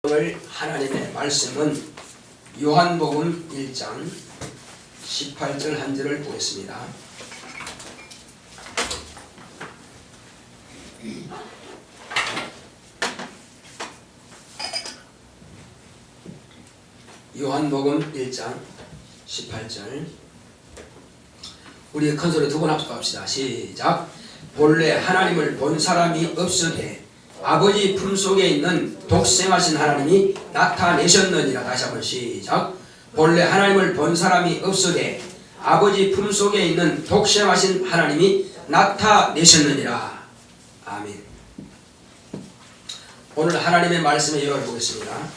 오늘 하나님의 말씀은 요한복음 1장 18절 한 절을 보겠습니다. 요한복음 1장 18절 우리 큰소리 두 번 합독합시다. 시작. 본래 하나님을 본 사람이 없으되 아버지 품속에 있는 독생하신 하나님이 나타내셨느니라. 다시 한번 시작. 본래 하나님을 본 사람이 없으되 아버지 품속에 있는 독생하신 하나님이 나타내셨느니라. 아멘. 오늘 하나님의 말씀에 열어보겠습니다.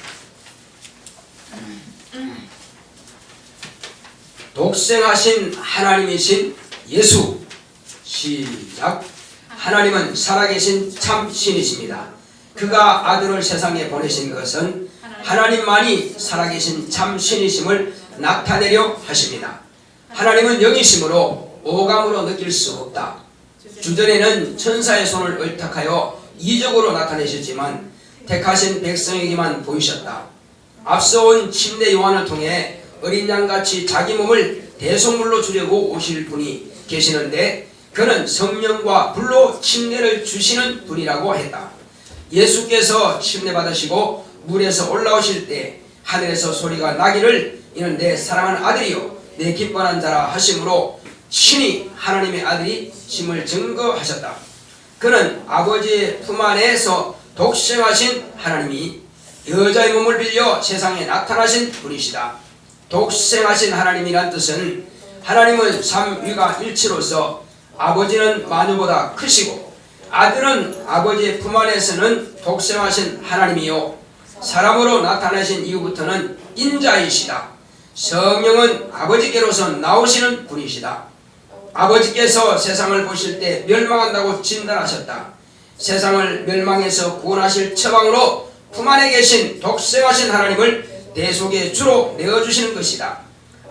독생하신 하나님이신 예수. 시작. 하나님은 살아계신 참 신이십니다. 그가 아들을 세상에 보내신 것은 하나님만이 살아계신 참 신이심을 나타내려 하십니다. 하나님은 영이심으로 오감으로 느낄 수 없다. 주전에는 천사의 손을 의탁하여 이적으로 나타내셨지만 택하신 백성에게만 보이셨다. 앞서 온 침례 요한을 통해 어린 양같이 자기 몸을 대속물로 주려고 오실 분이 계시는데 그는 성령과 불로 침례를 주시는 분이라고 했다. 예수께서 침례 받으시고 물에서 올라오실 때 하늘에서 소리가 나기를 이는 내 사랑하는 아들이요 내 기뻐하는 자라 하심으로 신이 하나님의 아들이 심을 증거하셨다. 그는 아버지의 품 안에서 독생하신 하나님이 여자의 몸을 빌려 세상에 나타나신 분이시다. 독생하신 하나님이란 뜻은 하나님은 삼위가 일체로서 아버지는 만유보다 크시고 아들은 아버지의 품 안에서는 독생하신 하나님이요 사람으로 나타나신 이후부터는 인자이시다. 성령은 아버지께로서 나오시는 분이시다. 아버지께서 세상을 보실 때 멸망한다고 진단하셨다. 세상을 멸망해서 구원하실 처방으로 품 안에 계신 독생하신 하나님을 대속의 주로 내어주시는 것이다.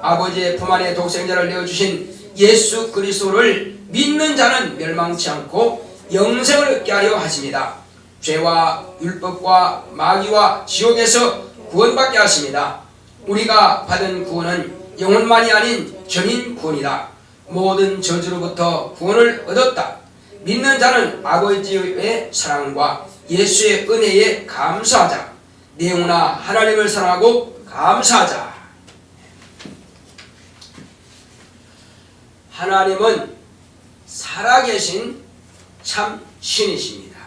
아버지의 품 안에 독생자를 내어주신 예수 그리스도를 믿는 자는 멸망치 않고 영생을 얻게 하려 하십니다. 죄와 율법과 마귀와 지옥에서 구원받게 하십니다. 우리가 받은 구원은 영혼만이 아닌 전인 구원이다. 모든 저주로부터 구원을 얻었다. 믿는 자는 아버지의 사랑과 예수의 은혜에 감사하자. 내용나 하나님을 사랑하고 감사하자. 하나님은 살아계신 참 신이십니다.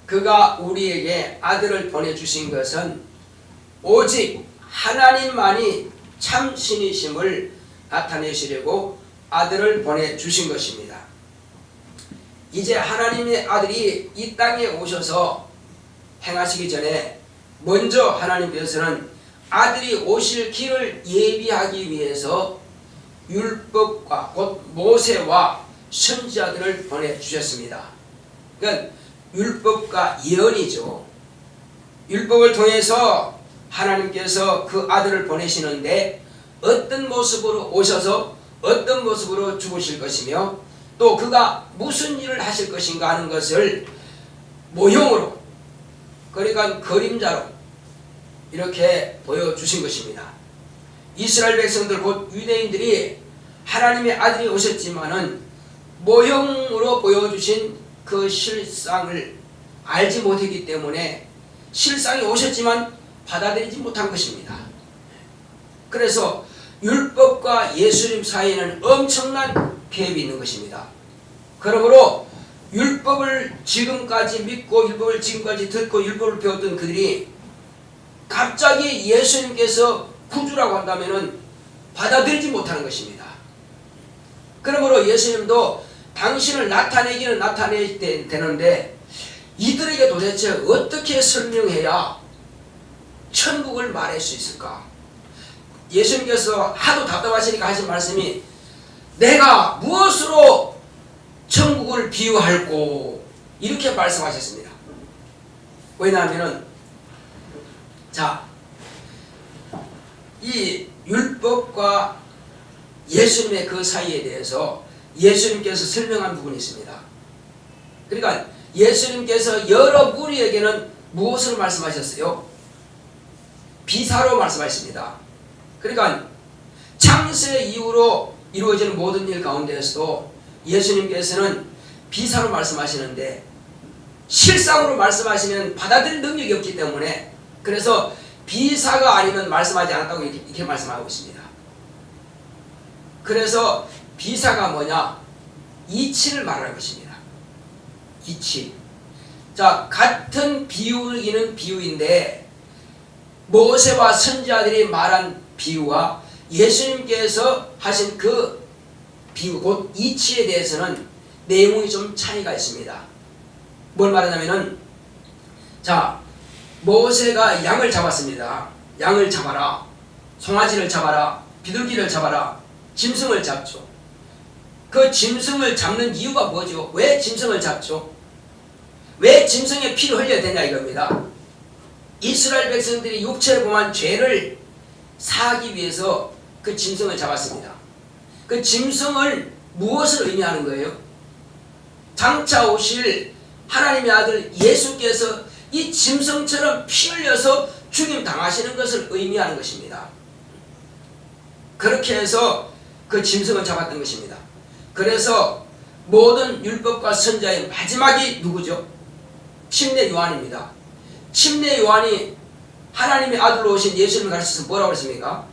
그가 우리에게 아들을 보내주신 것은 오직 하나님만이 참 신이심을 나타내시려고 아들을 보내주신 것입니다. 이제 하나님의 아들이 이 땅에 오셔서 행하시기 전에 먼저 하나님께서는 아들이 오실 길을 예비하기 위해서 율법과 곧 모세와 선지자들을 보내주셨습니다. 그러니까 율법과 예언이죠. 율법을 통해서 하나님께서 그 아들을 보내시는데 어떤 모습으로 오셔서 어떤 모습으로 죽으실 것이며 또 그가 무슨 일을 하실 것인가 하는 것을 모형으로 그러니까 그림자로 이렇게 보여주신 것입니다. 이스라엘 백성들 곧 유대인들이 하나님의 아들이 오셨지만은 모형으로 보여주신 그 실상을 알지 못했기 때문에 실상이 오셨지만 받아들이지 못한 것입니다. 그래서 율법과 예수님 사이에는 엄청난 갭이 있는 것입니다. 그러므로 율법을 지금까지 믿고 율법을 지금까지 듣고 율법을 배웠던 그들이 갑자기 예수님께서 구주라고 한다면은 받아들이지 못하는 것입니다. 그러므로 예수님도 당신을 나타내기는 나타내야 되는데 이들에게 도대체 어떻게 설명해야 천국을 말할 수 있을까? 예수님께서 하도 답답하시니까 하신 말씀이 내가 무엇으로 천국을 비유할꼬 이렇게 말씀하셨습니다. 왜냐하면은 이 율법과 예수님의 그 사이에 대해서 예수님께서 설명한 부분이 있습니다. 그러니까 예수님께서 여러 무리에게는 무엇으로 말씀하셨어요? 비사로 말씀하십니다. 그러니까 창세 이후로 이루어지는 모든 일 가운데에서도 예수님께서는 비사로 말씀하시는데 실상으로 말씀하시면 받아들일 능력이 없기 때문에 그래서 비사가 아니면 말씀하지 않았다고 이렇게 말씀하고 있습니다. 그래서 비사가 뭐냐? 이치를 말하는 것입니다. 이치. 자, 같은 비유이는 비유인데 모세와 선지자들이 말한 비유와 예수님께서 하신 그 비유, 곧 이치에 대해서는 내용이 좀 차이가 있습니다. 뭘 말하냐면은, 자, 모세가 양을 잡았습니다. 양을 잡아라. 송아지를 잡아라. 비둘기를 잡아라. 짐승을 잡죠. 그 짐승을 잡는 이유가 뭐죠? 왜 짐승을 잡죠? 왜 짐승의 피를 흘려야 되냐 이겁니다. 이스라엘 백성들이 육체를 범한 죄를 사하기 위해서 그 짐승을 잡았습니다. 그 짐승을 무엇을 의미하는 거예요? 장차 오실 하나님의 아들 예수께서 이 짐승처럼 피 흘려서 죽임 당하시는 것을 의미하는 것입니다. 그렇게 해서 그 짐승을 잡았던 것입니다. 그래서 모든 율법과 선지자의 마지막이 누구죠? 침례 요한입니다. 침례 요한이 하나님의 아들로 오신 예수님을 가르쳐서 뭐라고 했습니까?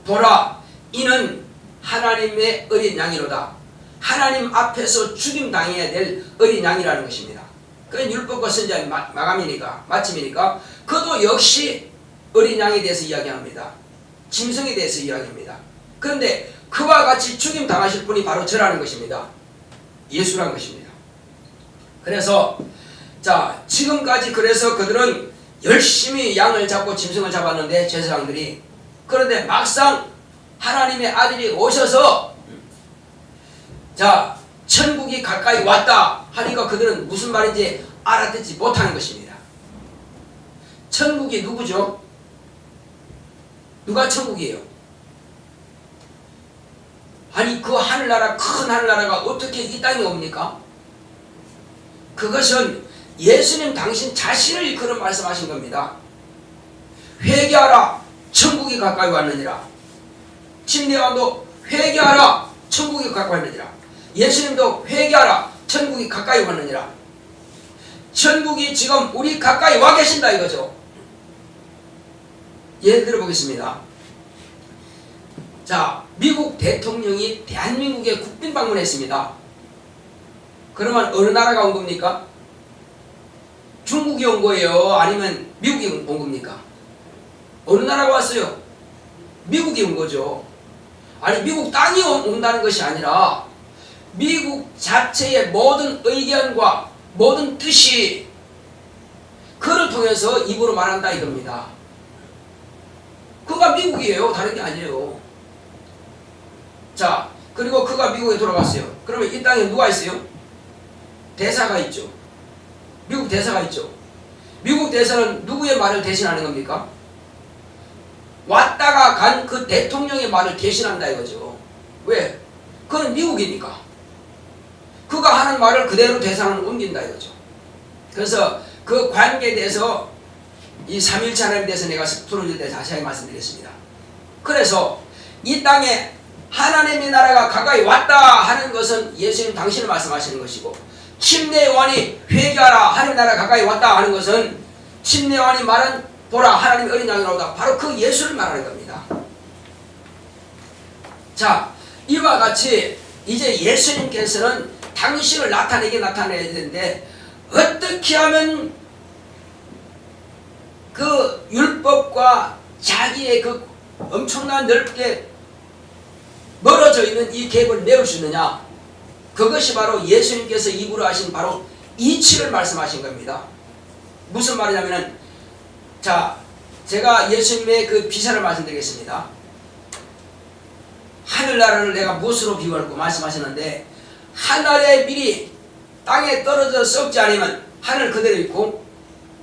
보라, 이는 하나님의 어린 양이로다. 하나님 앞에서 죽임 당해야 될 어린 양이라는 것입니다. 그건 율법과 선지자의 마감이니까, 마침이니까 그도 역시 어린 양에 대해서 이야기합니다. 짐승에 대해서 이야기합니다. 그런데 그와 같이 죽임 당하실 분이 바로 저라는 것입니다. 예수라는 것입니다. 그래서 자, 지금까지 그래서 그들은 열심히 양을 잡고 짐승을 잡았는데 제사장들이, 그런데 막상 하나님의 아들이 오셔서 자, 천국이 가까이 왔다 하니까 그들은 무슨 말인지 알아듣지 못하는 것입니다. 천국이 누구죠? 누가 천국이에요? 아니 그 하늘나라, 큰 하늘나라가 어떻게 이 땅에 옵니까? 그것은 예수님 당신 자신을 그런 말씀하신 겁니다. 회개하라, 천국이 가까이 왔느니라. 침례요한도 회개하라, 천국이 가까이 왔느니라. 예수님도 회개하라, 천국이 가까이 왔느니라. 천국이 지금 우리 가까이 와 계신다 이거죠. 예를 들어 보겠습니다. 자, 미국 대통령이 대한민국에 국빈 방문했습니다. 그러면 어느 나라가 온 겁니까? 중국이 온 거예요? 아니면 미국이 온 겁니까? 어느 나라가 왔어요? 미국이 온 거죠. 아니 미국 땅이 온다는 것이 아니라 미국 자체의 모든 의견과 모든 뜻이 그를 통해서 입으로 말한다 이겁니다. 그가 미국이에요. 다른 게 아니에요. 자, 그리고 그가 미국에 돌아갔어요. 그러면 이 땅에 누가 있어요? 대사가 있죠. 미국 대사가 있죠. 미국 대사는 누구의 말을 대신하는 겁니까? 왔다가 간 그 대통령의 말을 대신한다 이거죠. 왜? 그건 미국이니까. 그가 하는 말을 그대로 대사는 옮긴다 이거죠. 그래서 그 관계에 대해서 이 삼일체 하나님에 대해서 내가 풀어줄 때 자세하게 말씀드리겠습니다. 그래서 이 땅에 하나님의 나라가 가까이 왔다 하는 것은 예수님 당신을 말씀하시는 것이고, 침례 요한이 회개하라, 하나님의 나라가 가까이 왔다 하는 것은 침례 요한이 말한 보라, 하나님의 어린 양이 나오다, 바로 그 예수를 말하는 겁니다. 자, 이와 같이 이제 예수님께서는 당신을 나타내야 되는데 어떻게 하면 그 율법과 자기의 그 엄청난 넓게 멀어져 있는 이 갭을 메울 수 있느냐? 그것이 바로 예수님께서 입으로 하신 바로 이치를 말씀하신 겁니다. 무슨 말이냐면은, 자, 제가 예수님의 그 비사를 말씀드리겠습니다. 하늘나라를 내가 무엇으로 비유할까 말씀하셨는데, 하늘의 밀이 땅에 떨어져 썩지 않으면 하늘 그대로 있고,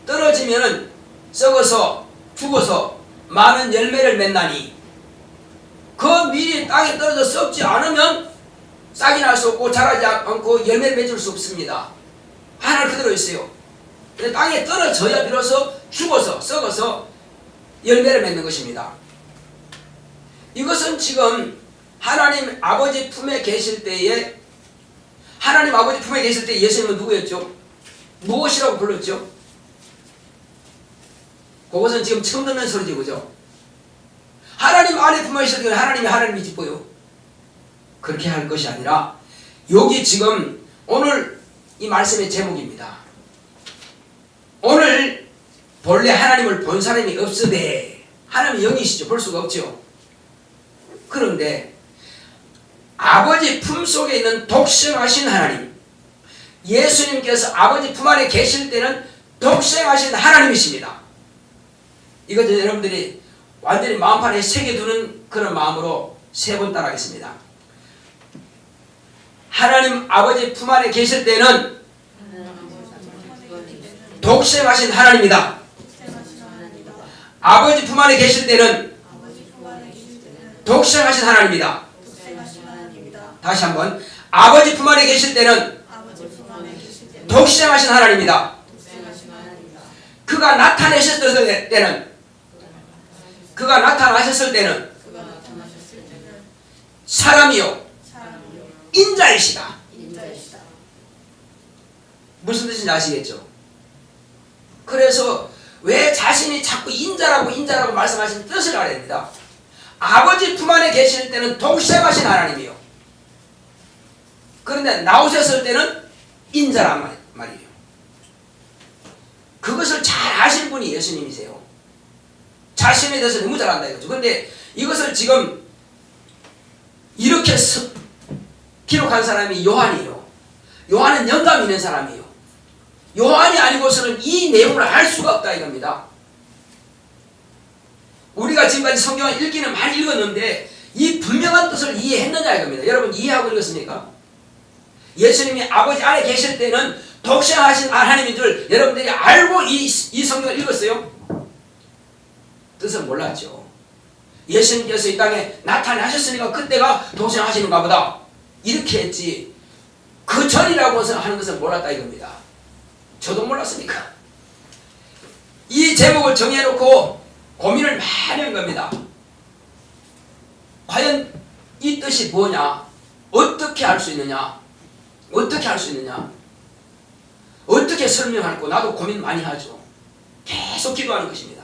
떨어지면은 썩어서 죽어서 많은 열매를 맺나니, 그 밀이 땅에 떨어져 썩지 않으면 싹이 날 수 없고 자라지 않고 열매를 맺을 수 없습니다. 하늘 그대로 있어요. 근데 땅에 떨어져야 비로소 죽어서 썩어서 열매를 맺는 것입니다. 이것은 지금 하나님 아버지 품에 계실 때에 하나님 아버지 품에 계실 때 예수님은 누구였죠? 무엇이라고 불렀죠? 그것은 지금 처음 듣는 소리지, 그죠? 하나님 안에 품에 있을 때 하나님이 기뻐요. 그렇게 할 것이 아니라 여기 지금 오늘 이 말씀의 제목입니다. 오늘 본래 하나님을 본 사람이 없으되 하나님이 영이시죠. 볼 수가 없죠. 그런데 아버지 품속에 있는 독생하신 하나님, 예수님께서 아버지 품 안에 계실 때는 독생하신 하나님이십니다. 이것은 여러분들이 완전히 마음판에 새겨두는 그런 마음으로 세 번 따라하겠습니다. 하나님 아버지 품 안에 계실 때는 독생하신 하나님이다. 아버지 품 안에 계실 때는 독생하신 하나님이다. 다시 한번, 아버지 품 안에 계실 때는 독생하신 하나님이다. 그가 나타나셨을 때는 사람이요 인자이시다. 무슨 뜻인지 아시겠죠? 그래서 왜 자신이 자꾸 인자라고 말씀하신 뜻을 알아야 됩니다. 아버지 품 안에 계실 때는 독생하신 하나님이요. 그런데 나오셨을 때는 인자란 말이에요. 그것을 잘 아실 분이 예수님이세요. 자신에 대해서 너무 잘 안다 이거죠. 그런데 이것을 지금 이렇게 기록한 사람이 요한이에요. 요한은 영감 있는 사람이에요. 요한이 아니고서는 이 내용을 알 수가 없다 이겁니다. 우리가 지금까지 성경을 읽기는 많이 읽었는데 이 분명한 뜻을 이해했느냐 이겁니다. 여러분 이해하고 읽었습니까? 예수님이 아버지 안에 계실 때는 독생하신 하나님인 줄 여러분들이 알고 이 성경을 읽었어요? 뜻을 몰랐죠. 예수님께서 이 땅에 나타나셨으니까 그때가 독생하시는가 보다 이렇게 했지, 그 전이라고 하는 것을 몰랐다 이겁니다. 저도 몰랐으니까. 이 제목을 정해놓고 고민을 많이 한 겁니다. 과연 이 뜻이 뭐냐? 어떻게 알 수 있느냐? 어떻게 할 수 있느냐? 어떻게 설명할까? 나도 고민 많이 하죠. 계속 기도하는 것입니다.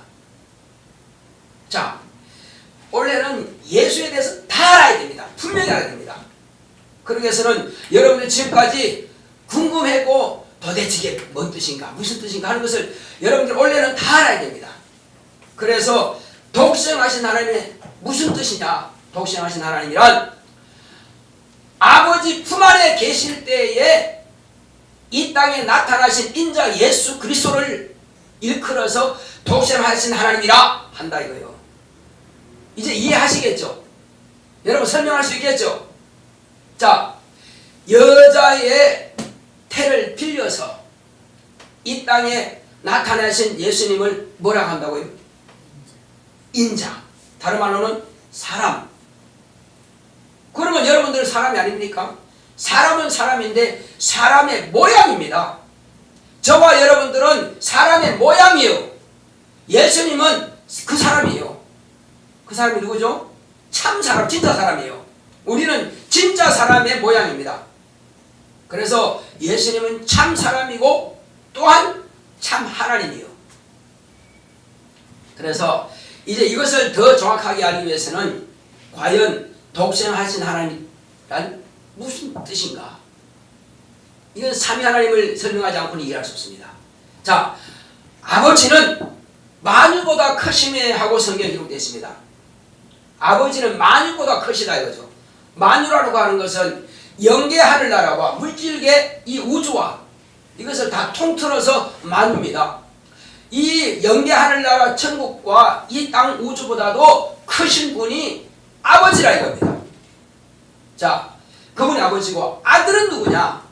자, 원래는 예수에 대해서 다 알아야 됩니다. 분명히 알아야 됩니다. 그러기 위해서는 여러분들 지금까지 궁금했고 도대체 이게 뭔 뜻인가, 무슨 뜻인가 하는 것을 여러분들 원래는 다 알아야 됩니다. 그래서 독생하신 하나님의 무슨 뜻이냐? 독생하신 하나님이란 아버지 품 안에 계실 때에 이 땅에 나타나신 인자 예수 그리스도를 일컬어서 독생하신 하나님이라 한다 이거예요. 이제 이해하시겠죠? 여러분 설명할 수 있겠죠? 자, 여자의 태를 빌려서 이 땅에 나타나신 예수님을 뭐라고 한다고요? 인자. 다른 말로는 사람. 그러면 여러분들은 사람이 아닙니까? 사람은 사람인데 사람의 모양입니다. 저와 여러분들은 사람의 모양이요. 예수님은 그 사람이에요. 그 사람이 누구죠? 참 사람, 진짜 사람이에요. 우리는 진짜 사람의 모양입니다. 그래서 예수님은 참 사람이고 또한 참 하나님이에요. 그래서 이제 이것을 더 정확하게 알기 위해서는 과연 독생하신 하나님이란 무슨 뜻인가? 이건 삼위 하나님을 설명하지 않고는 이해할 수 없습니다. 자, 아버지는 만유보다 크심에 하고 성경에 기록되어 있습니다. 아버지는 만유보다 크시다 이거죠. 만유라고 하는 것은 영계 하늘나라와 물질계 이 우주와 이것을 다 통틀어서 만유입니다. 이 영계 하늘나라 천국과 이 땅 우주보다도 크신 분이 아버지라 이겁니다. 자, 그분이 아버지고 아들은 누구냐?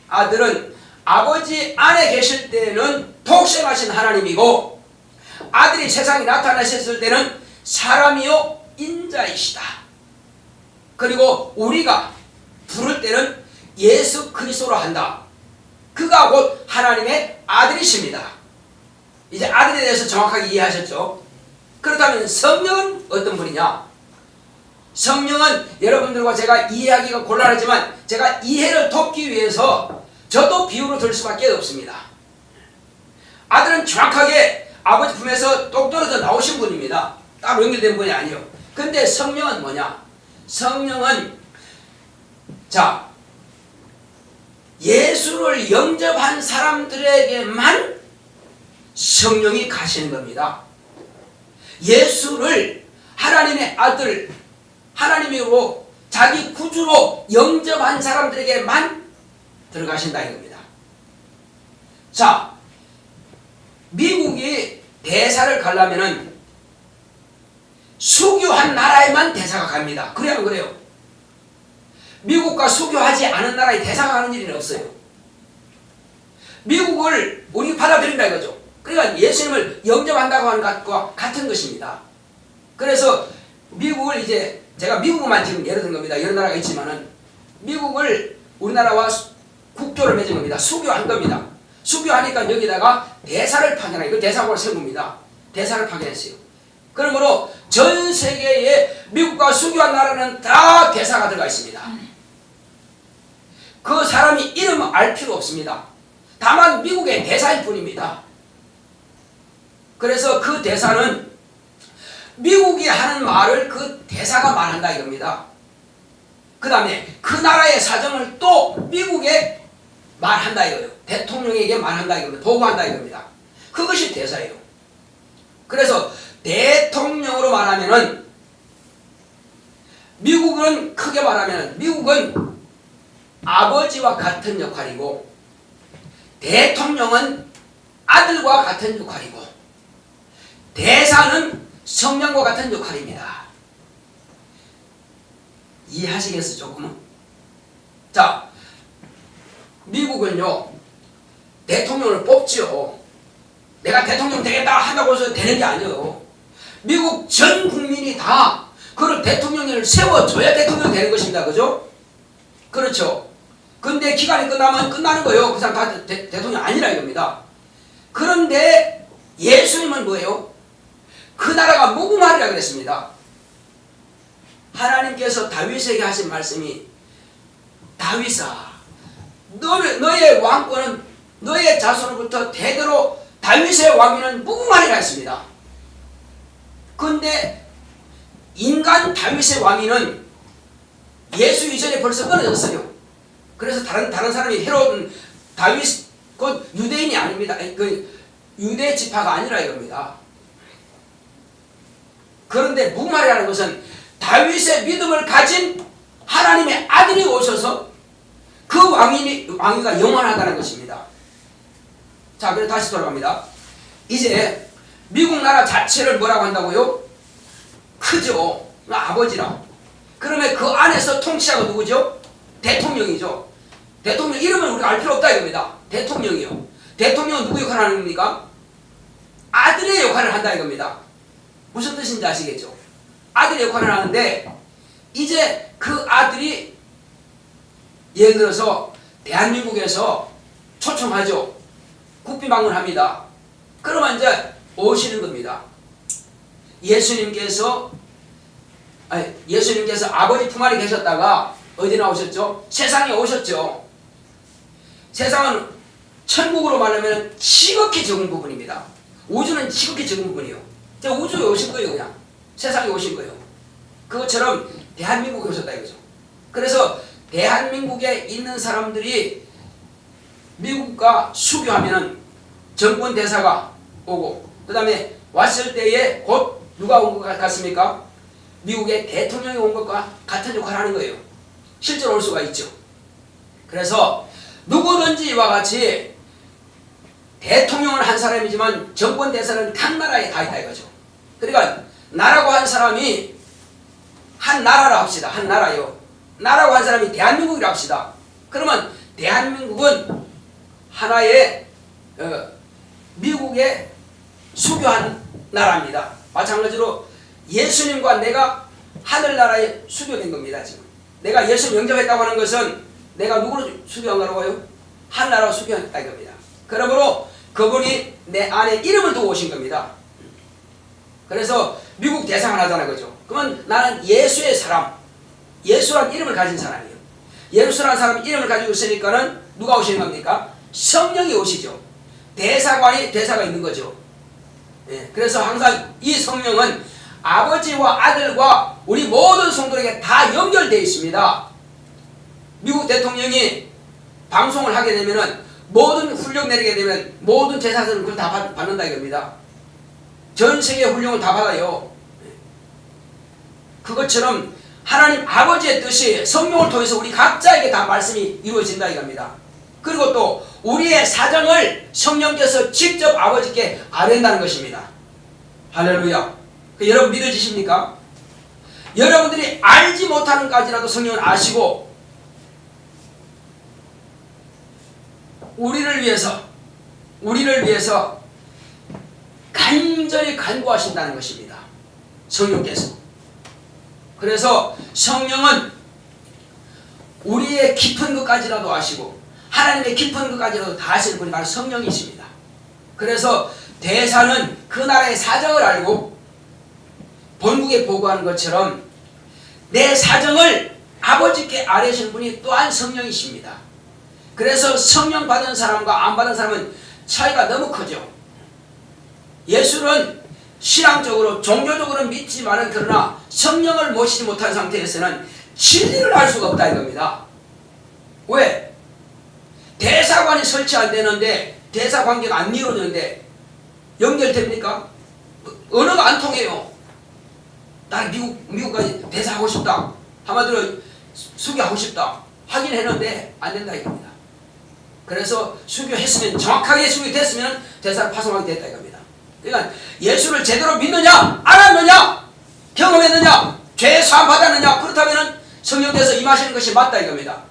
아들은 아버지 안에 계실 때는 독생하신 하나님이고 아들이 세상에 나타나셨을 때는 사람이요 인자이시다. 그리고 우리가 부를 때는 예수 그리스도로 한다. 그가 곧 하나님의 아들이십니다. 이제 아들에 대해서 정확하게 이해하셨죠? 그렇다면 성령은 어떤 분이냐? 성령은 여러분들과 제가 이해하기가 곤란하지만 제가 이해를 돕기 위해서 저도 비유로 들 수밖에 없습니다. 아들은 정확하게 아버지 품에서 똑 떨어져 나오신 분입니다. 따로 연결된 분이 아니에요. 근데 성령은 뭐냐? 성령은 자 예수를 영접한 사람들에게만 성령이 가시는 겁니다. 예수를 하나님의 아들, 하나님으로 자기 구주로 영접한 사람들에게만 들어가신다 이겁니다. 자, 미국이 대사를 가려면은 수교한 나라에만 대사가 갑니다. 그래요, 안 그래요? 미국과 수교하지 않은 나라에 대사가 가는 일은 없어요. 미국을 우리 받아들인다 이거죠. 그러니까 예수님을 영접한다고 하는 것과 같은 것입니다. 그래서 미국을 이제 제가 미국만 지금 예를 든 겁니다. 여러 나라가 있지만은 미국을 우리나라와 국교를 맺은 겁니다. 수교한 겁니다. 수교하니까 여기다가 대사를 파견하고 이거 대사관을 세웁니다. 대사를 파견했어요. 그러므로 전 세계에 미국과 수교한 나라는 다 대사가 들어가 있습니다. 그 사람이 이름을 알 필요 없습니다. 다만 미국의 대사일 뿐입니다. 그래서 그 대사는 미국이 하는 말을 그 대사가 말한다 이겁니다. 그 다음에 그 나라의 사정을 또 미국에 말한다 이거예요. 대통령에게 말한다 이겁니다. 보고한다 이겁니다. 그것이 대사예요. 그래서 대통령으로 말하면은 미국은 크게 말하면 미국은 아버지와 같은 역할이고 대통령은 아들과 같은 역할이고 대사는 성령과 같은 역할입니다. 이해하시겠어요? 조금은? 자, 미국은요 대통령을 뽑죠. 내가 대통령 되겠다 한다고 해서 되는 게 아니에요. 미국 전 국민이 다 그걸 대통령을 세워줘야 대통령 되는 것입니다. 그죠? 그렇죠. 근데 기간이 끝나면 끝나는 거예요. 그 사람 다 대통령 아니라 이겁니다. 그런데 예수님은 뭐예요? 그 나라가 무궁하리라 그랬습니다. 하나님께서 다윗에게 하신 말씀이 다윗아 너의 왕권은 너의 자손으로부터 대대로 다윗의 왕위는 무궁하리라 했습니다. 그런데 인간 다윗의 왕위는 예수 이전에 벌써 끊어졌어요. 그래서 다른 사람이 헤롯은 다윗 곧 유대인이 아닙니다. 그 유대 지파가 아니라 이겁니다. 그런데 무궁하리라는 것은 다윗의 믿음을 가진 하나님의 아들이 오셔서 그 왕위가 영원하다는 것입니다. 자, 그럼 다시 돌아갑니다. 이제 미국 나라 자체를 뭐라고 한다고요? 크죠. 아버지라. 그러면 그 안에서 통치자가 누구죠? 대통령이죠. 대통령 이름은 우리가 알 필요 없다 이겁니다. 대통령이요. 대통령은 누구 역할을 하는 겁니까? 아들의 역할을 한다 이겁니다. 무슨 뜻인지 아시겠죠? 아들의 역할을 하는데 이제 그 아들이 예를 들어서 대한민국에서 초청하죠. 국비 방문합니다. 그러면 이제 오시는 겁니다. 예수님께서 아버지 품 안에 계셨다가 어디 나오셨죠? 세상에 오셨죠. 세상은 천국으로 말하면 지극히 적은 부분입니다. 우주는 지극히 적은 부분이에요. 우주에 오신 거예요. 그냥 세상에 오신 거예요. 그것처럼 대한민국에 오셨다 이거죠. 그래서 대한민국에 있는 사람들이 미국과 수교하면은 정권 대사가 오고 그 다음에 왔을 때에 곧 누가 온 것 같습니까? 미국의 대통령이 온 것과 같은 역할을 하는 거예요. 실제로 올 수가 있죠. 그래서 누구든지 이와 같이 대통령은 한 사람이지만 정권 대사는 각 나라에 다 있다 이거죠. 그러니까 나라고 한 사람이 한 나라라 합시다. 한 나라요. 나라고 한 사람이 대한민국이라 합시다. 그러면 대한민국은 하나의 미국에 수교한 나라입니다. 마찬가지로 예수님과 내가 하늘나라에 수교된 겁니다. 지금 내가 예수님 영접했다고 하는 것은 내가 누구로 수교한 거라고요? 하늘나라로 수교했다 이겁니다. 그러므로 그분이 내 안에 이름을 두고 오신 겁니다. 그래서 미국 대상을 하잖아요. 그죠? 그러면 나는 예수의 사람, 예수란 이름을 가진 사람이에요. 예수라는 사람 이름을 가지고 있으니까는 누가 오시는 겁니까? 성령이 오시죠. 대사가 있는 거죠. 예, 그래서 항상 이 성령은 아버지와 아들과 우리 모든 성도에게 다 연결되어 있습니다. 미국 대통령이 방송을 하게 되면은 모든 훈령 내리게 되면 모든 제사들은 그걸 다 받는다 이겁니다. 전 세계 훈령을 다 받아요. 그것처럼 하나님 아버지의 뜻이 성령을 통해서 우리 각자에게 다 말씀이 이루어진다 이겁니다. 그리고 또 우리의 사정을 성령께서 직접 아버지께 아뢰는다는 것입니다. 할렐루야. 여러분 믿어지십니까? 여러분들이 알지 못하는 까지라도 성령은 아시고 우리를 위해서 간절히 간구하신다는 것입니다. 성령께서. 그래서 성령은 우리의 깊은 것까지라도 아시고 하나님의 깊은 것까지라도 다 아시는 분이 바로 성령이십니다. 그래서 대사는 그 나라의 사정을 알고 본국에 보고하는 것처럼 내 사정을 아버지께 아뢰시는 분이 또한 성령이십니다. 그래서 성령 받은 사람과 안 받은 사람은 차이가 너무 크죠. 예수는 신앙적으로 종교적으로 믿지만은 그러나 성령을 모시지 못한 상태에서는 진리를 알 수가 없다 이겁니다. 왜? 대사관이 설치 안 되는데 대사관계가 안 이루어지는데 연결됩니까? 언어가 안 통해요. 나는 미국까지 대사하고 싶다. 한마디로 수교하고 싶다. 하긴 했는데 안 된다 이겁니다. 그래서 수교했으면 정확하게 수교됐으면 대사를 파송하게 됐다 이겁니다. 그러니까 예수를 제대로 믿느냐 알았느냐 경험했느냐 죄 사함 받았느냐 그렇다면 성령께서 임하시는 것이 맞다 이겁니다.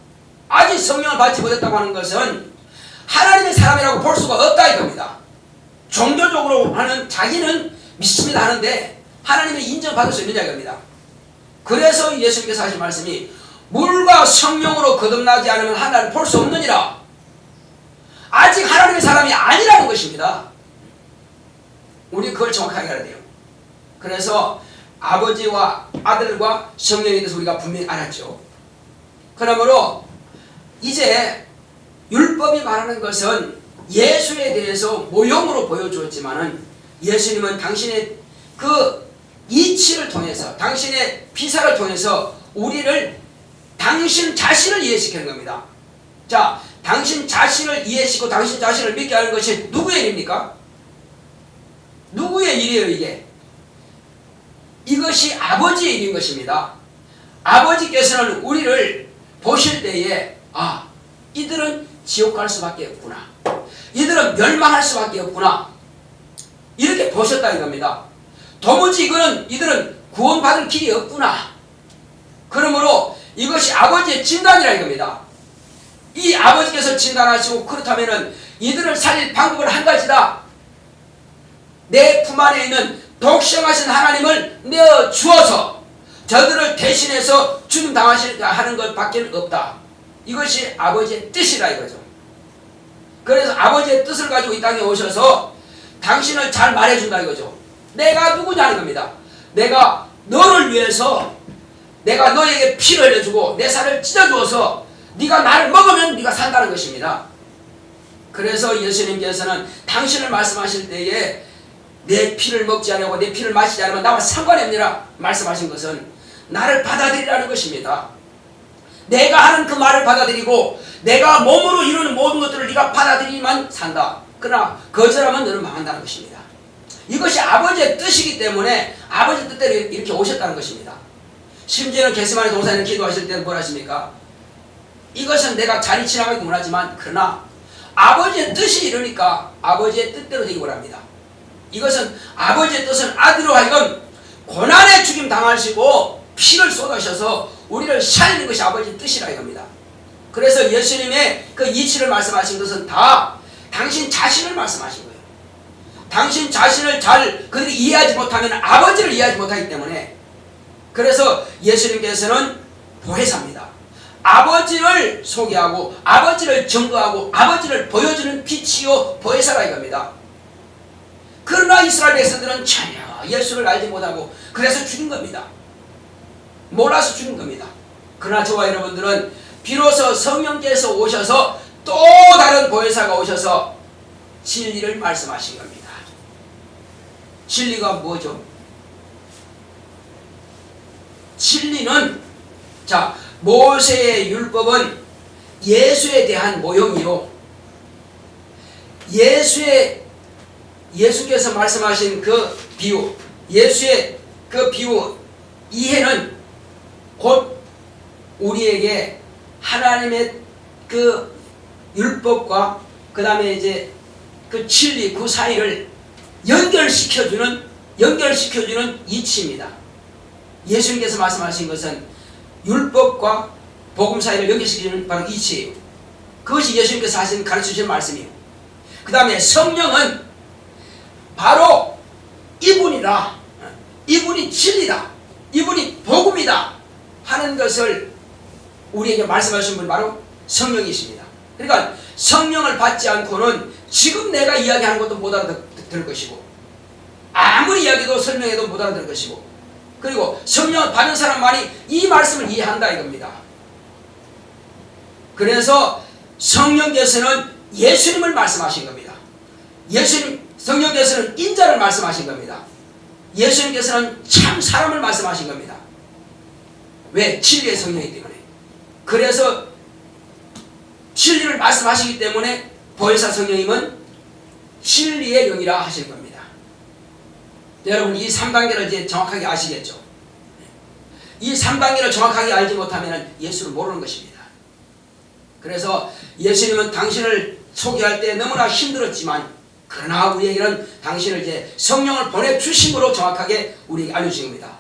아직 성령을 받지 못했다고 하는 것은 하나님의 사람이라고 볼 수가 없다 이겁니다. 종교적으로 하는 자기는 믿습니다 하는데 하나님의 인정받을 수 있느냐 이겁니다. 그래서 예수님께서 하신 말씀이 물과 성령으로 거듭나지 않으면 하나님을 볼 수 없느니라. 아직 하나님의 사람이 아니라는 것입니다. 우리 그걸 정확하게 알아야 돼요. 그래서 아버지와 아들과 성령에 대해서 우리가 분명히 알았죠. 그러므로 이제 율법이 말하는 것은 예수에 대해서 모형으로 보여주었지만은 예수님은 당신의 그 이치를 통해서 당신의 피사를 통해서 우리를 당신 자신을 이해시키는 겁니다. 자, 당신 자신을 이해시키고 당신 자신을 믿게 하는 것이 누구의 일입니까? 누구의 일이에요 이게? 이것이 아버지의 일인 것입니다. 아버지께서는 우리를 보실 때에 이들은 지옥 갈 수밖에 없구나. 이들은 멸망할 수밖에 없구나. 이렇게 보셨다 이겁니다. 도무지 이들은 구원받을 길이 없구나. 그러므로 이것이 아버지의 진단이라 이겁니다. 이 아버지께서 진단하시고 그렇다면은 이들을 살릴 방법은 한 가지다. 내 품 안에 있는 독생하신 하나님을 내어 주어서 저들을 대신해서 죽임 당하는 것밖에 없다. 이것이 아버지의 뜻이라 이거죠. 그래서 아버지의 뜻을 가지고 이 땅에 오셔서 당신을 잘 말해준다 이거죠. 내가 누구냐는 겁니다. 내가 너를 위해서 내가 너에게 피를 흘려주고 내 살을 찢어주어서 네가 나를 먹으면 네가 산다는 것입니다. 그래서 예수님께서는 당신을 말씀하실 때에 내 피를 먹지 않고 내 피를 마시지 않으면 나와 상관이 없느라 말씀하신 것은 나를 받아들이라는 것입니다. 내가 하는 그 말을 받아들이고 내가 몸으로 이루는 모든 것들을 네가 받아들이만 산다. 그러나 거절하면 너는 망한다는 것입니다. 이것이 아버지의 뜻이기 때문에 아버지 뜻대로 이렇게 오셨다는 것입니다. 심지어는 겟세마네 동산에서 기도하실 때는 뭘 하십니까? 이것은 내가 잔이 지나가기 원하지만 그러나 아버지의 뜻이 이러니까 아버지의 뜻대로 되기 원합니다. 이것은 아버지의 뜻은 아들로 하여금 고난에 죽임 당하시고 피를 쏟으셔서 우리를 살리는 것이 아버지의 뜻이라 이겁니다. 그래서 예수님의 그 이치를 말씀하신 것은 다 당신 자신을 말씀하신 거예요. 당신 자신을 잘 그들이 이해하지 못하면 아버지를 이해하지 못하기 때문에 그래서 예수님께서는 보혜사입니다. 아버지를 소개하고 아버지를 증거하고 아버지를 보여주는 빛이요 보혜사라 이겁니다. 그러나 이스라엘 백성들은 전혀 예수를 알지 못하고 그래서 죽인 겁니다. 몰라서 죽인 겁니다. 그러나 저와 여러분들은 비로소 성령께서 오셔서 또 다른 보혜사가 오셔서 진리를 말씀하신 겁니다. 진리가 뭐죠? 진리는 자 모세의 율법은 예수에 대한 모형이요 예수께서 말씀하신 그 비유 예수의 그 비유 이해는 곧 우리에게 하나님의 그 율법과 그 다음에 이제 그 진리 그 사이를 연결시켜주는 이치입니다. 예수님께서 말씀하신 것은 율법과 복음 사이를 연결시키는 바로 이치예요. 그것이 예수님께서 하신 가르치신 말씀이에요. 그 다음에 성령은 바로 이분이다. 이분이 진리다. 이분이 복음이다. 하는 것을 우리에게 말씀하신 분이 바로 성령이십니다. 그러니까 성령을 받지 않고는 지금 내가 이야기하는 것도 못 알아들을 것이고 아무리 이야기도 설명해도 못 알아들을 것이고 그리고 성령을 받은 사람만이 이 말씀을 이해한다 이겁니다. 그래서 성령께서는 예수님을 말씀하신 겁니다. 성령께서는 인자를 말씀하신 겁니다. 예수님께서는 참 사람을 말씀하신 겁니다. 왜? 진리의 성령이기 때문에. 그래서 진리를 말씀하시기 때문에 보혜사 성령님은 진리의 영이라 하시는 겁니다. 여러분 이 3단계를 이제 정확하게 아시겠죠? 이 3단계를 정확하게 알지 못하면 예수를 모르는 것입니다. 그래서 예수님은 당신을 소개할 때 너무나 힘들었지만 그러나 우리에게는 당신을 이제 성령을 보내주심으로 정확하게 우리에게 알려주신 겁니다.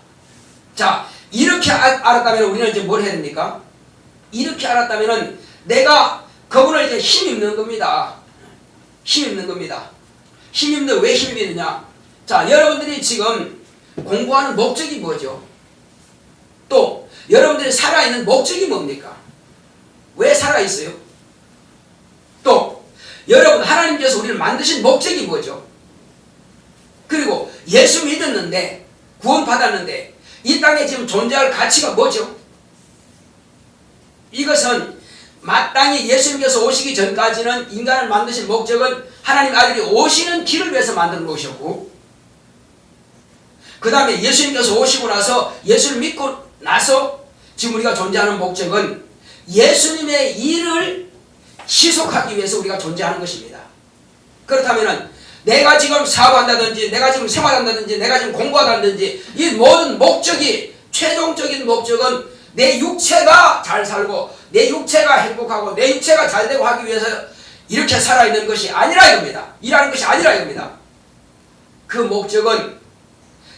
자, 이렇게 알았다면 우리는 이제 뭘 해야 됩니까? 이렇게 알았다면 내가 그분을 이제 힘입는 겁니다. 힘입는 겁니다. 힘입는 왜 힘입느냐? 자, 여러분들이 지금 공부하는 목적이 뭐죠? 또 여러분들이 살아있는 목적이 뭡니까? 왜 살아있어요? 또 여러분 하나님께서 우리를 만드신 목적이 뭐죠? 그리고 예수 믿었는데 구원 받았는데 이 땅에 지금 존재할 가치가 뭐죠? 이것은 마땅히 예수님께서 오시기 전까지는 인간을 만드신 목적은 하나님 아들이 오시는 길을 위해서 만든 것이었고 그 다음에 예수님께서 오시고 나서 예수를 믿고 나서 지금 우리가 존재하는 목적은 예수님의 일을 지속하기 위해서 우리가 존재하는 것입니다. 그렇다면 내가 지금 사업한다든지 내가 지금 생활한다든지 내가 지금 공부한다든지 이 모든 목적이 최종적인 목적은 내 육체가 잘 살고 내 육체가 행복하고 내 육체가 잘 되고 하기 위해서 이렇게 살아있는 것이 아니라 이겁니다. 일하는 것이 아니라 이겁니다. 그 목적은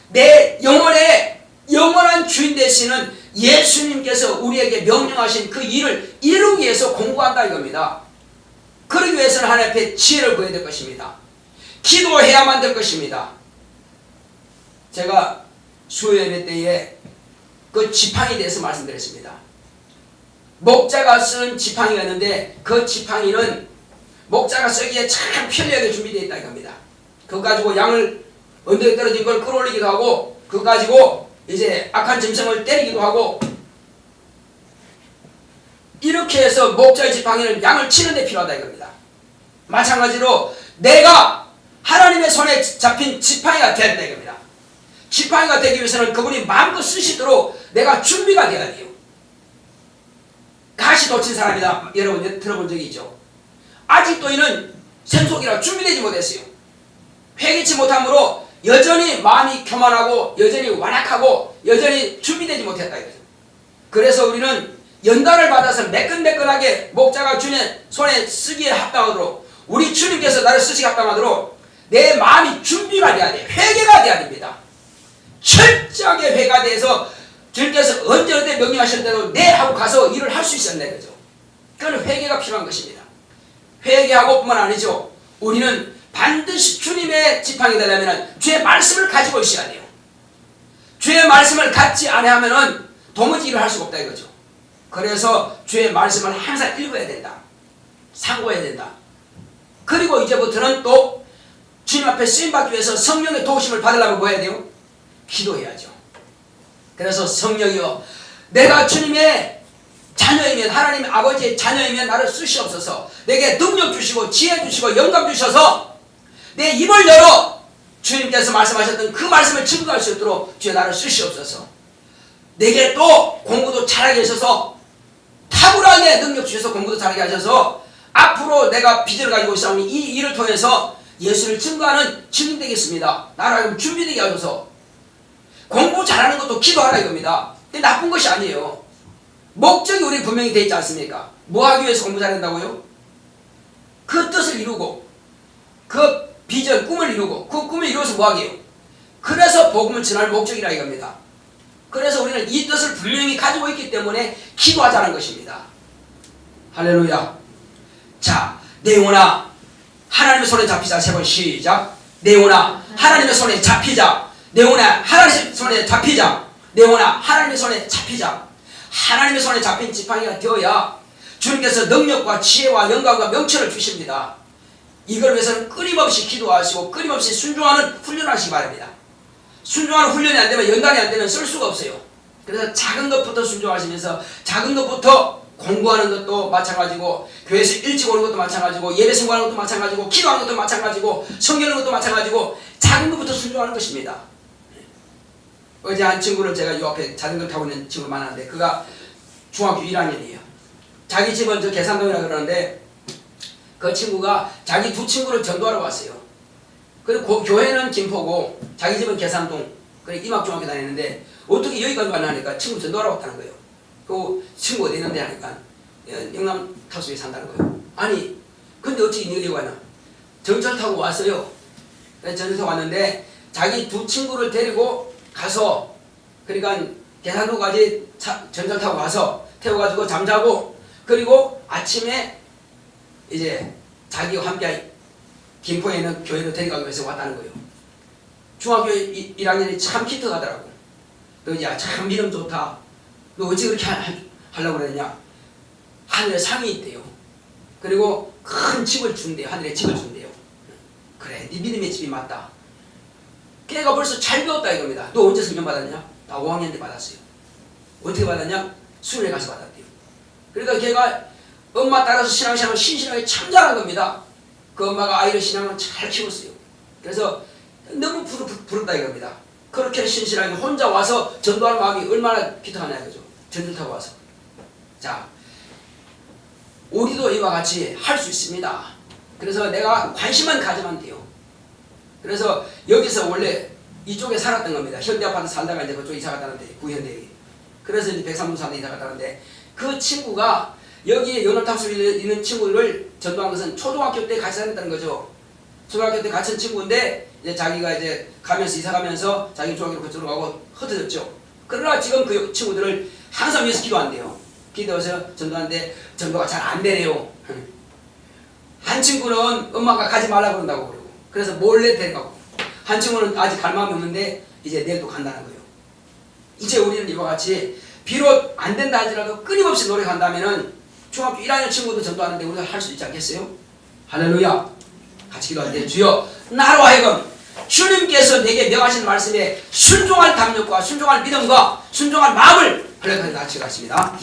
내 영혼의 영원한 주인 되시는 예수님께서 우리에게 명령하신 그 일을 이루기 위해서 공부한다 이겁니다. 그러기 위해서는 하나님 앞에 지혜를 구해야 될 것입니다. 기도해야만 될 것입니다. 제가 수요예배 때에 그 지팡이에 대해서 말씀드렸습니다. 목자가 쓴 지팡이였는데 그 지팡이는 목자가 쓰기에 참 편리하게 준비되어 있다 이겁니다. 그거 가지고 양을 언덕에 떨어진 걸 끌어올리기도 하고 그거 가지고 이제 악한 짐승을 때리기도 하고 이렇게 해서 목자의 지팡이는 양을 치는 데 필요하다 이겁니다. 마찬가지로 내가 하나님의 손에 잡힌 지팡이가 된다 이겁니다. 지팡이가 되기 위해서는 그분이 마음껏 쓰시도록 내가 준비가 돼야 돼요. 가시 돋친 사람이다 여러분 들어본 적이 있죠. 아직도 이는 생속이라 준비되지 못했어요. 회개치 못함으로 여전히 마음이 교만하고 여전히 완악하고 여전히 준비되지 못했다 이거죠. 그래서 우리는 연단을 받아서 매끈매끈하게 목자가 주님 손에 쓰기에 합당하도록 우리 주님께서 나를 쓰시기에 합당하도록 내 마음이 준비가 돼야 돼. 회개가 돼야 됩니다. 철저하게 회개가 돼서 주님께서 언제 어때 명령하시는 대로 네 하고 가서 일을 할 수 있었네 그죠. 그건 회개가 필요한 것입니다. 회개하고 뿐만 아니죠. 우리는 반드시 주님의 지팡이 되려면 주의 말씀을 가지고 있어야 돼요. 주의 말씀을 갖지 않으면 도무지 일을 할 수가 없다 이거죠. 그래서 주의 말씀을 항상 읽어야 된다. 상고해야 된다. 그리고 이제부터는 또 주님 앞에 쓰임받기 위해서 성령의 도우심을 받으려면 뭐 해야 돼요? 기도해야죠. 그래서 성령이여, 내가 주님의 자녀이면, 하나님 아버지의 자녀이면 나를 쓰시옵소서. 내게 능력 주시고 지혜 주시고 영감 주셔서 내 입을 열어 주님께서 말씀하셨던 그 말씀을 증거할 수 있도록 주여 나를 쓰시옵소서. 내게 또 공부도 잘하게 하셔서 탁월하게 능력 주셔서 공부도 잘하게 하셔서 앞으로 내가 비전을 가지고 있사오니 이 일을 통해서 예수를 증거하는 증인 되겠습니다. 나를 하여금 준비되게 하셔서. 공부 잘하는 것도 기도하라 이겁니다. 근데 나쁜 것이 아니에요. 목적이 우리 분명히 되어 있지 않습니까? 뭐 하기 위해서 공부 잘한다고요? 그 뜻을 이루고 그 비전, 꿈을 이루고 그 꿈을 이루어서 뭐 하게요? 그래서 복음을 전할 목적이라 이겁니다. 그래서 우리는 이 뜻을 분명히 가지고 있기 때문에 기도하자는 것입니다. 할렐루야. 자, 내 영혼아 하나님의 손에 잡히자. 세 번 시작. 내 영혼아 하나님의 손에 잡히자. 내 영혼아 하나님의 손에 잡히자. 내 영혼아 하나님의 손에 잡히자. 하나님의 손에 잡힌 지팡이가 되어야 주님께서 능력과 지혜와 영광과 명철을 주십니다. 이걸 위해서는 끊임없이 기도하시고 끊임없이 순종하는 훈련을 하시기 바랍니다. 순종하는 훈련이 안 되면, 연단이 안 되면 쓸 수가 없어요. 그래서 작은 것부터 순종하시면서 작은 것부터 공부하는 것도 마찬가지고, 교회에서 일찍 오는 것도 마찬가지고, 예배 생활하는 것도 마찬가지고, 기도하는 것도 마찬가지고, 성경 읽는 것도 마찬가지고, 작은 것부터 순종하는 것입니다. 어제 한 친구를 제가 요 앞에 자전거 타고 있는 친구를 만났는데 그가 중학교 1학년이에요. 자기 집은 저 계산동이라 그러는데 그 친구가 자기 두 친구를 전도하러 왔어요. 그리고 교회는 김포고 자기 집은 계산동, 그래 임학중학교 다니는데 어떻게 여기까지 왔냐니까 친구 전도하러 왔다는 거예요. 그 친구 어디 있는데 하니까 영남 타수에 산다는 거예요. 아니 근데 어떻게 여기 왔나? 전철 타고 왔어요. 전철 타고 왔는데 자기 두 친구를 데리고 가서, 그러니까 계산도까지 전철 타고 가서 태워가지고 잠자고, 그리고 아침에 이제 자기와 함께 김포에 있는 교회로 데려가기 위해서 왔다는 거예요. 중학교 1학년이 참 기특하더라고. 너 야 참 믿음 좋다. 너 어찌 그렇게 하려고 그랬냐? 하늘에 상이 있대요. 그리고 큰 집을 준대요. 하늘에 집을 준대요. 그래, 네 믿음의 집이 맞다. 걔가 벌써 잘 배웠다 이겁니다. 너 언제 성경 받았냐? 나 5학년 때 받았어요. 어떻게 받았냐? 수련회 가서 받았대요. 그러니까 걔가 엄마 따라서 신앙생활을 신실하게 참 잘한 겁니다. 그 엄마가 아이를 신앙을 잘 키웠어요. 그래서 너무 부럽다 이겁니다. 그렇게 신실하게 혼자 와서 전도할 마음이 얼마나 기특하냐 이거죠. 전철 타고 와서. 자, 우리도 이와 같이 할 수 있습니다. 그래서 내가 관심만 가지면 돼요. 그래서 여기서 원래 이쪽에 살았던 겁니다. 현대아파트 살다가 이제 그쪽 이사 갔다는데, 구현대에. 그래서 이제 백삼문 사는 이사 갔다는데, 그 친구가 여기에 연합탑수에 있는 친구를 전도한 것은 초등학교 때 같이 다녔다는 거죠. 초등학교 때 같은 친구인데 이제 자기가 이제 가면서 이사 가면서 자기 중학교로 그쪽으로 가고 흩어졌죠. 그러나 지금 그 친구들을 항상 위해서 기도한대요. 기도해서 전도하는데 전도가 잘 안 되네요. 한 친구는 엄마가 가지 말라고 그런다고 그러고, 그래서 몰래 데려가고, 한 친구는 아직 갈 마음이 없는데 이제 내일 또 간다는 거예요. 이제 우리는 이와 같이 비록 안 된다 하더라도 끊임없이 노력한다면은 중학교 1학년 친구도 전도하는데 우리가 할 수 있지 않겠어요? 할렐루야. 같이 기도할 때 주여 나로 하여금 주님께서 내게 명하신 말씀에 순종할 담력과 순종할 믿음과 순종할 마음을 흘려가지고 같이 갔습니다.